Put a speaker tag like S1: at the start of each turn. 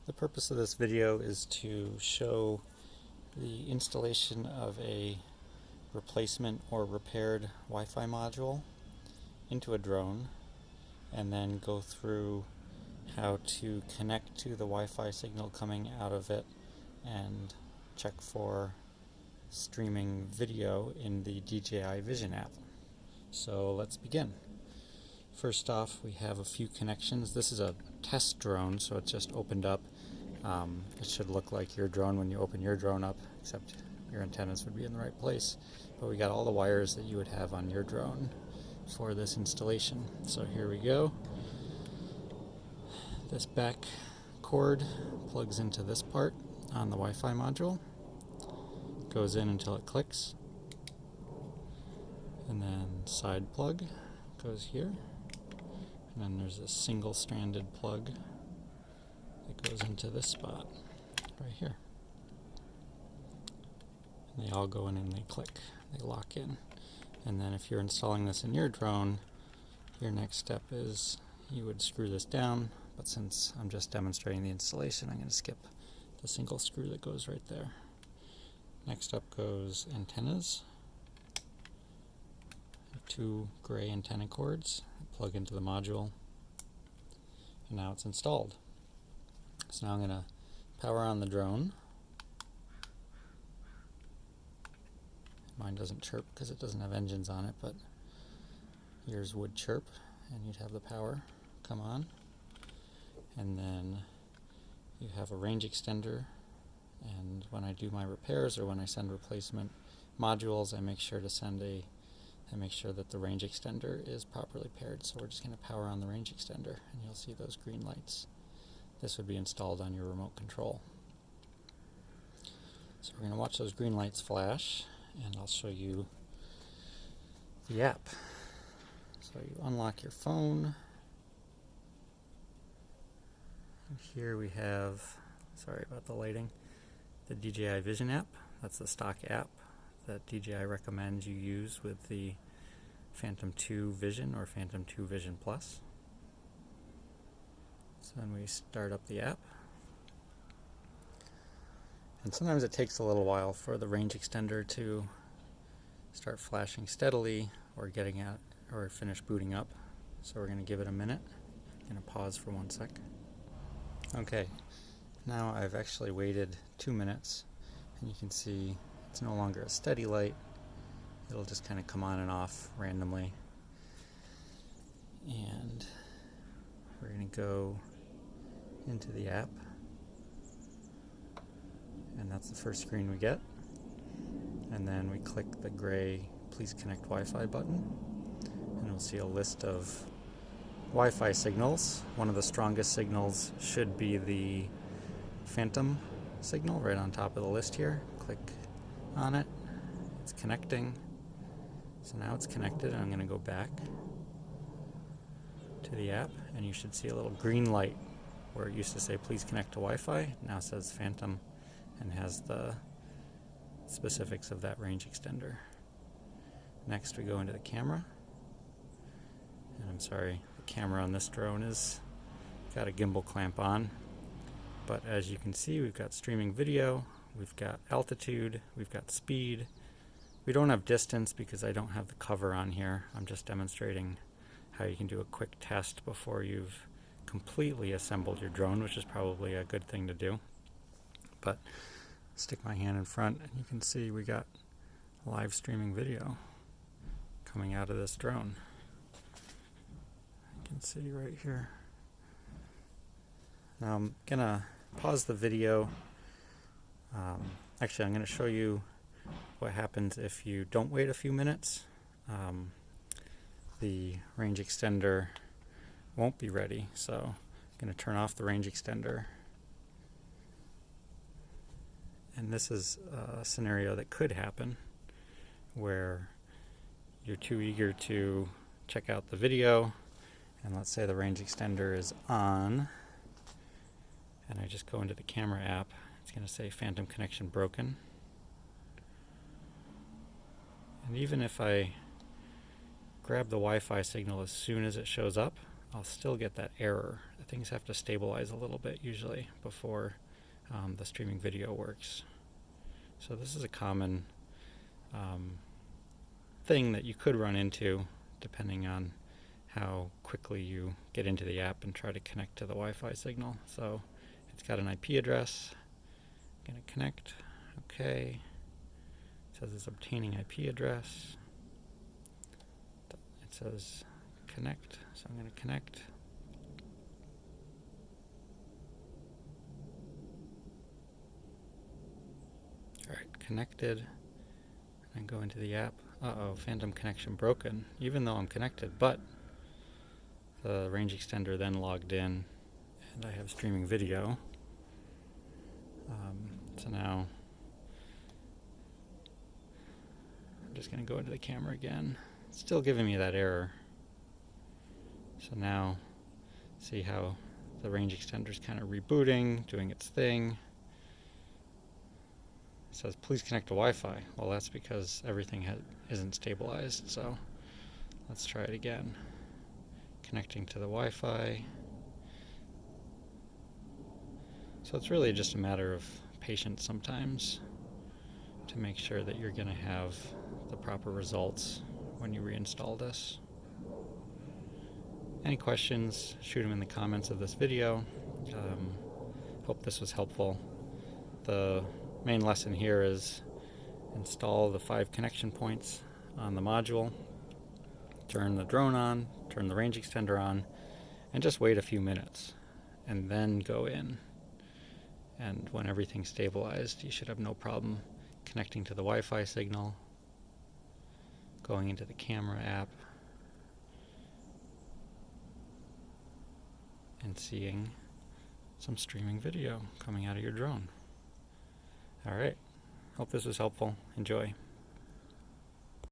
S1: The purpose of this video is to show the installation of a replacement or repaired Wi-Fi module into a drone, and then go through how to connect to the Wi-Fi signal coming out of it and check for streaming video in the DJI Vision app. So let's begin. First off, we have a few connections. This is a test drone, so it just opened up. It should look like your drone when you open your drone up, except your antennas would be in the right place. But we got all the wires that you would have on your drone for this installation. So here we go. This back cord plugs into this part on the Wi-Fi module, goes in until it clicks, and then side plug goes here, and then there's a single stranded plug that goes into this spot right here. And they all go in and they click, they lock in. And then if you're installing this in your drone, your next step is you would screw this down, but since I'm just demonstrating the installation, I'm going to skip the single screw that goes right there. Next up goes antennas. Two gray antenna cords that plug into the module, and now it's installed. So now I'm going to power on the drone. Mine doesn't chirp because it doesn't have engines on it, but yours would chirp and you'd have the power come on. And then you have a range extender, and when I do my repairs or when I send replacement modules, I make sure that the range extender is properly paired. So we're just going to power on the range extender, and you'll see those green lights. This would be installed on your remote control. So we're going to watch those green lights flash, and I'll show you the app. So you unlock your phone. And here we have, sorry about the lighting, the DJI Vision app. That's the stock app that DJI recommends you use with the Phantom 2 Vision or Phantom 2 Vision Plus. So then we start up the app. And sometimes it takes a little while for the range extender to start flashing steadily or finish booting up. So we're going to give it a minute. I'm going to pause for 1 sec. Okay, now I've actually waited 2 minutes, and you can see it's no longer a steady light. It'll just kind of come on and off randomly. And we're going to go into the app. And that's the first screen we get. And then we click the gray Please Connect Wi-Fi button. And we'll see a list of Wi-Fi signals. One of the strongest signals should be the Phantom signal right on top of the list here. Click on it. It's connecting. So now it's connected, and I'm going to go back to the app, and you should see a little green light where it used to say please connect to Wi-Fi. Now it says Phantom and has the specifics of that range extender. Next we go into the camera, and I'm sorry, the camera on this drone is got a gimbal clamp on, but as you can see, we've got streaming video, we've got altitude, we've got speed. We don't have distance because I don't have the cover on here. I'm just demonstrating how you can do a quick test before you've completely assembled your drone, which is probably a good thing to do. But stick my hand in front, and you can see we got live streaming video coming out of this drone. You can see right here. Now I'm gonna pause the video. Actually, I'm gonna show you what happens if you don't wait a few minutes. The range extender won't be ready, so I'm going to turn off the range extender. And this is a scenario that could happen where you're too eager to check out the video, and let's say the range extender is on, and I just go into the camera app. It's going to say Phantom connection broken. And even if I grab the Wi-Fi signal as soon as it shows up, I'll still get that error. Things have to stabilize a little bit usually before the streaming video works. So this is a common thing that you could run into depending on how quickly you get into the app and try to connect to the Wi-Fi signal. So it's got an IP address. I'm going to connect. Okay. It says it's obtaining IP address. It says connect, so I'm going to connect. Alright, connected. And go into the app. Uh-oh, phantom connection broken, even though I'm connected, but the range extender then logged in and I have streaming video. So now I'm just going to go into the camera again. It's still giving me that error. So now see how the range extender is kind of rebooting, doing its thing. It says please connect to Wi-Fi. Well, that's because everything isn't stabilized, so let's try it again. Connecting to the Wi-Fi. So it's really just a matter of patience sometimes to make sure that you're going to have the proper results when you reinstall this. Any questions, shoot them in the comments of this video. Hope this was helpful. The main lesson here is install the 5 connection points on the module, turn the drone on, turn the range extender on, and just wait a few minutes, and then go in. And when everything's stabilized, you should have no problem connecting to the Wi-Fi signal, going into the camera app, and seeing some streaming video coming out of your drone. Alright, hope this was helpful. Enjoy.